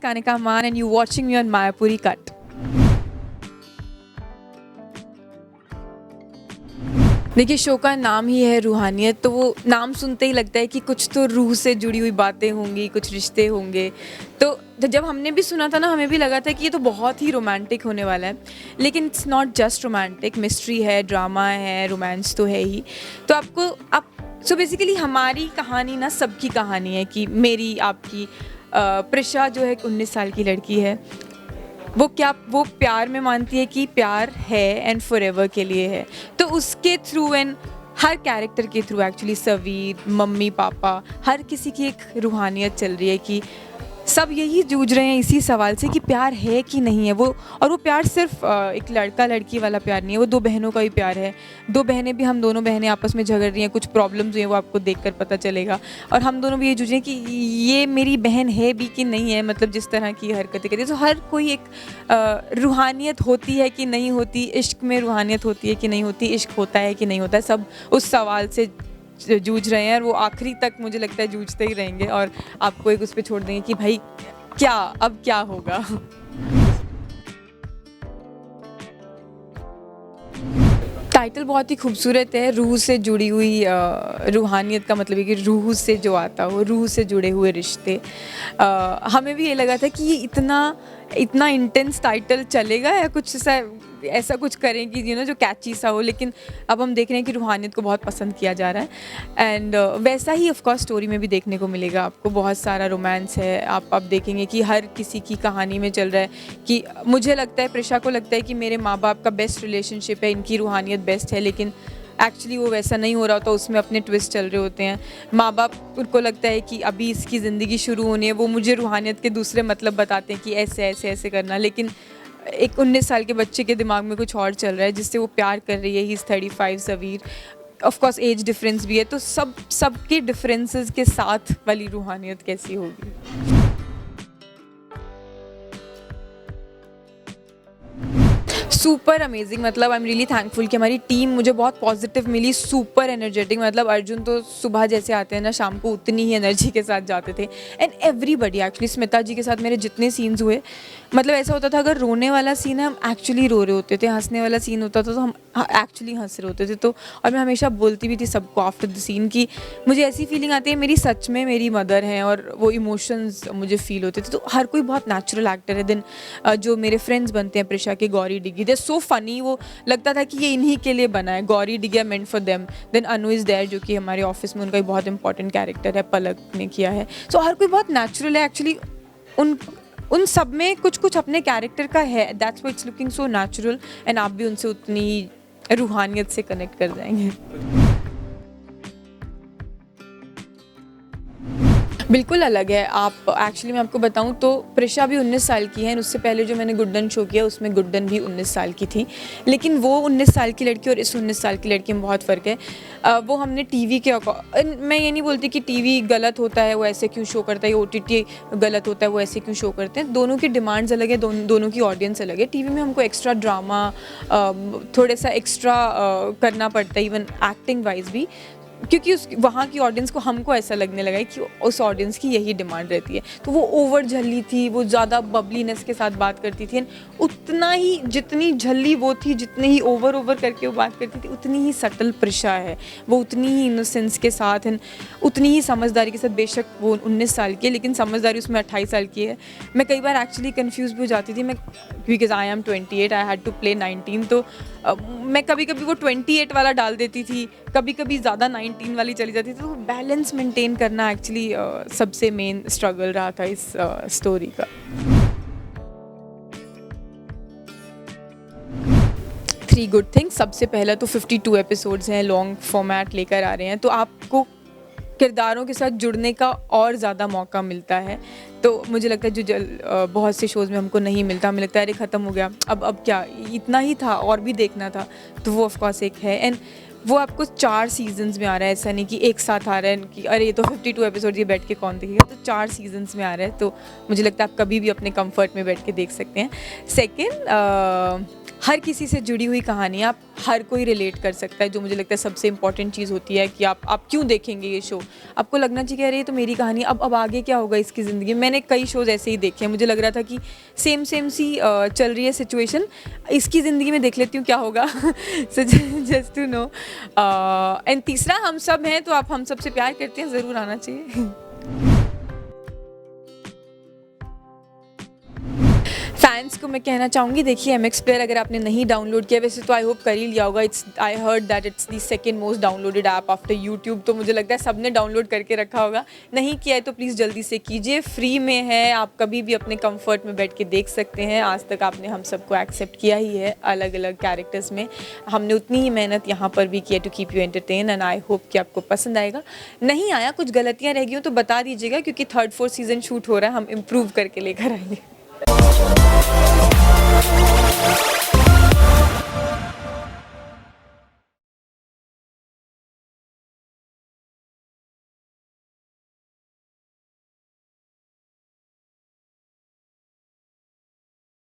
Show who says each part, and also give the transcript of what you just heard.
Speaker 1: Kanika Aman and you're watching me on Mayapuri Cut. देखिए, show का नाम ही है रूहानियत, तो वो नाम सुनते ही लगता है कि कुछ तो रूह से जुड़ी हुई बातें होंगी, कुछ रिश्ते होंगे। तो जब हमने भी सुना था ना, हमें भी लगा था कि ये तो बहुत ही रोमांटिक होने वाला है, लेकिन it's not just romantic, mystery है, ड्रामा है, रोमांस तो है ही। तो सो बेसिकली हमारी कहानी ना सबकी कहानी है, कि मेरी, आपकी। प्रिशा जो है 19 साल की लड़की है, वो प्यार में मानती है कि प्यार है एंड फॉरएवर के लिए है। तो उसके थ्रू एंड हर कैरेक्टर के through actually Sabir, mummy papa, हर किसी की एक रूहानियत चल रही है कि सब यही जूझ रहे हैं इसी सवाल से कि प्यार है कि नहीं है। वो प्यार सिर्फ एक लड़का लड़की वाला प्यार नहीं है, वो दो बहनों का भी प्यार है। दो बहनें भी, हम दोनों बहनें आपस में झगड़ रही हैं, कुछ प्रॉब्लम्स हुई हैं, वो आपको देखकर पता चलेगा। और हम दोनों भी ये जूझ रहे हैं कि ये मेरी बहन है भी कि नहीं है, मतलब जिस तरह की हरकतें करती है। तो हर कोई एक रूहानियत होती है कि नहीं होती, इश्क में रूहानियत होती है कि नहीं होती, इश्क होता है कि नहीं होता है, सब उस सवाल से जूझ रहे हैं। और वो आखिरी तक मुझे लगता है जूझते ही रहेंगे और आपको एक उस पे छोड़ देंगे कि भाई अब क्या होगा। टाइटल बहुत ही खूबसूरत है, रूह से जुड़ी हुई रूहानियत का मतलब है कि रूह से जो आता हो, रूह से जुड़े हुए रिश्ते। हमें भी ये लगा था कि ये इतना इंटेंस टाइटल चलेगा या कुछ ऐसा कुछ करेंगी जो कैची सा हो, लेकिन अब हम देख रहे हैं कि रूहानियत को बहुत पसंद किया जा रहा है। एंड वैसा ही ऑफ कोर्स स्टोरी में भी देखने को मिलेगा आपको। बहुत सारा रोमांस है, आप देखेंगे कि हर किसी की कहानी में चल रहा है कि मुझे लगता है, प्रिशा को लगता है कि मेरे माँ बाप का बेस्ट रिलेशनशिप है, इनकी रूहानियत बेस्ट है, लेकिन एक्चुअली वो वैसा नहीं हो रहा होता, उसमें अपने ट्विस्ट चल रहे होते हैं। माँ बाप उनको लगता है कि अभी इसकी ज़िंदगी शुरू होनी है, वो मुझे रूहानियत के दूसरे मतलब बताते हैं कि ऐसे ऐसे ऐसे करना, लेकिन एक 19 साल के बच्चे के दिमाग में कुछ और चल रहा है जिससे वो प्यार कर रही है। ही इज़ 35 सवीर, ऑफ कोर्स एज डिफरेंस भी है, तो सबके डिफरेंसेस के साथ वाली रूहानियत कैसी होगी। सुपर अमेजिंग, मतलब आई एम रियली थैंकफुल कि हमारी टीम मुझे बहुत पॉजिटिव मिली, सुपर एनर्जेटिक। मतलब अर्जुन तो सुबह जैसे आते हैं ना, शाम को उतनी ही एनर्जी के साथ जाते थे। एंड एवरीबडी एक्चुअली, स्मिता जी के साथ मेरे जितने सीन्स हुए, मतलब ऐसा होता था अगर रोने वाला सीन है हम एक्चुअली रो रहे होते थे, हंसने वाला सीन होता था तो हम एक्चुअली हंस रहे होते थे। तो और मैं हमेशा बोलती भी थी सबको आफ्टर द सीन कि मुझे ऐसी फीलिंग आती है मेरी सच में मेरी मदर हैं, और वो इमोशंस मुझे फील होते थे। तो हर कोई बहुत नेचुरल एक्टर है। देन जो मेरे फ्रेंड्स बनते हैं प्रिशा के, गौरी डिग्गी, दे सो फनी, वो लगता था कि ये इन्हीं के लिए बना है, गौरी डिग्गी meant for them. Then Anu is there, जो कि हमारे ऑफिस में उनका एक बहुत इंपॉर्टेंट कैरेक्टर है, पलक ने किया है। सो हर कोई बहुत नेचुरल है एक्चुअली। उन सब में कुछ अपने कैरेक्टर का है, that's why it's looking so natural. And आप भी उनसे उतनी रूहानियत से कनेक्ट कर जाएंगे। बिल्कुल अलग है। आप एक्चुअली मैं आपको बताऊं तो प्रिशा भी 19 साल की है, उससे पहले जो मैंने गुड्डन शो किया उसमें गुड्डन भी 19 साल की थी, लेकिन वो 19 साल की लड़की और इस 19 साल की लड़की में बहुत फ़र्क है। वो हमने टीवी के मैं ये नहीं बोलती कि टीवी गलत होता है, वो ऐसे क्यों शो करता है, OTT गलत होता है, वो ऐसे क्यों शो करते हैं। दोनों की डिमांड्स अलग है, दोनों की ऑडियंस अलग है। टीवी में हमको एक्स्ट्रा ड्रामा, थोड़ा सा एक्स्ट्रा करना पड़ता है, इवन एक्टिंग वाइज भी, क्योंकि वहाँ की ऑडियंस को, हमको ऐसा लगने लगा है कि उस ऑडियंस की यही डिमांड रहती है। तो वो ओवर झल्ली थी, वो ज़्यादा बबलीनेस के साथ बात करती थी, उतना ही जितनी झल्ली वो थी, जितनी ही ओवर करके वो बात करती थी, उतनी ही सटल प्रिशा है। वो उतनी ही इनोसेंस के साथ, उतनी ही समझदारी के साथ। बेशक वो 19 साल की है, लेकिन समझदारी उसमें 28 साल की है। मैं कई बार एक्चुअली कन्फ्यूज़ भी हो जाती थी, मैं because I am 28, I had to play 19, तो मैं कभी कभी वो 28 वाला डाल देती थी, कभी कभी ज़्यादा 19 वाली चली जाती थी। तो बैलेंस मेंटेन करना एक्चुअली सबसे मेन स्ट्रगल रहा था इस स्टोरी का। 3 गुड थिंग्स। सबसे पहला तो 52 एपिसोड्स हैं, लॉन्ग फॉर्मेट लेकर आ रहे हैं, तो आपको किरदारों के साथ जुड़ने का और ज़्यादा मौका मिलता है। तो मुझे लगता है जो बहुत से शोज़ में हमको नहीं मिलता, हमें लगता है अरे ख़त्म हो गया, अब क्या, इतना ही था और भी देखना था। तो वो ऑफ कोर्स एक है, एंड वो आपको 4 सीजन्स में आ रहा है, ऐसा नहीं कि एक साथ आ रहा है कि अरे ये तो 52 एपिसोड ये बैठ के कौन देखेगा। तो 4 सीजन्स में आ रहा है, तो मुझे लगता है आप कभी भी अपने कंफर्ट में बैठ के देख सकते हैं। सेकेंड, हर किसी से जुड़ी हुई कहानी है, आप हर कोई रिलेट कर सकता है, जो मुझे लगता है सबसे इम्पॉर्टेंट चीज़ होती है कि आप क्यों देखेंगे ये शो। आपको लगना चाहिए कि अरे ये तो मेरी कहानी है, अब आगे क्या होगा इसकी ज़िंदगी में। मैंने कई शोज़ ऐसे ही देखे हैं, मुझे लग रहा था कि सेम सेम सी चल रही है सिचुएशन, इसकी ज़िंदगी में देख लेती हूँ क्या होगा। So just to know. And तीसरा, हम सब हैं, तो आप हम सब से प्यार करते हैं, ज़रूर आना चाहिए। फैंस को मैं कहना चाहूँगी, देखिए MX प्लेयर अगर आपने नहीं डाउनलोड किया, वैसे तो आई होप कर ही लिया होगा। I heard that it's the second most downloaded app after YouTube, तो मुझे लगता है सबने डाउनलोड करके रखा होगा। नहीं किया है तो प्लीज़ जल्दी से कीजिए, फ्री में है, आप कभी भी अपने कंफर्ट में बैठ के देख सकते हैं। आज तक आपने हम सबको एक्सेप्ट किया ही है अलग अलग कैरेक्टर्स में, हमने उतनी ही मेहनत यहाँ पर भी की है to keep you entertain, and I hope कि आपको पसंद आएगा। नहीं आया, कुछ गलतियाँ रह गई हो तो बता दीजिएगा, क्योंकि 3rd-4th सीज़न शूट हो रहा है, हम इम्प्रूव करके लेकर आएंगे।